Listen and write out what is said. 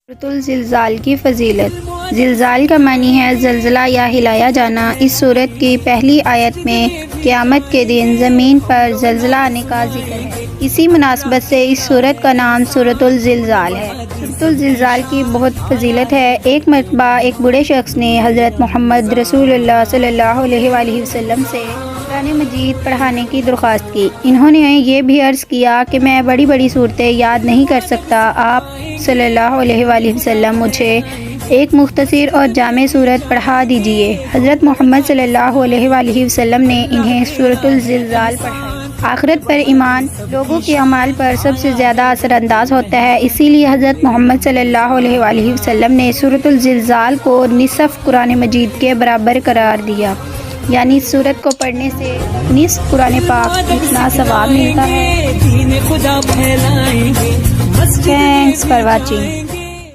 سورۃ الزلزال کی فضیلت۔ زلزال کا معنی ہے زلزلہ یا ہلایا جانا۔ اس سورت کی پہلی آیت میں قیامت کے دن زمین پر زلزلہ آنے کا ذکر ہے۔ اسی مناسبت سے اس سورت کا نام سورۃ الزلزال ہے۔ سورۃ الزلزال کی بہت فضیلت ہے۔ ایک مرتبہ ایک بوڑھے شخص نے حضرت محمد رسول اللہ صلی اللہ علیہ وآلہ وسلم سے قرآن مجید پڑھانے کی درخواست کی۔ انہوں نے یہ بھی عرض کیا کہ میں بڑی بڑی صورتیں یاد نہیں کر سکتا، آپ صلی اللہ علیہ وآلہ وسلم مجھے ایک مختصر اور جامع صورت پڑھا دیجیے۔ حضرت محمد صلی اللہ علیہ وآلہ وسلم نے انہیں سورۃ الزلزال پڑھائی۔ آخرت پر ایمان لوگوں کے اعمال پر سب سے زیادہ اثر انداز ہوتا ہے، اسی لیے حضرت محمد صلی اللہ علیہ وآلہ وسلم نے سورۃ الزلزال کو نصف قرآن مجید کے برابر قرار دیا، یعنی اس سورت کو پڑھنے سے نصف قرآن پاک اتنا ثواب ملتا ہے۔ Thanks for watching.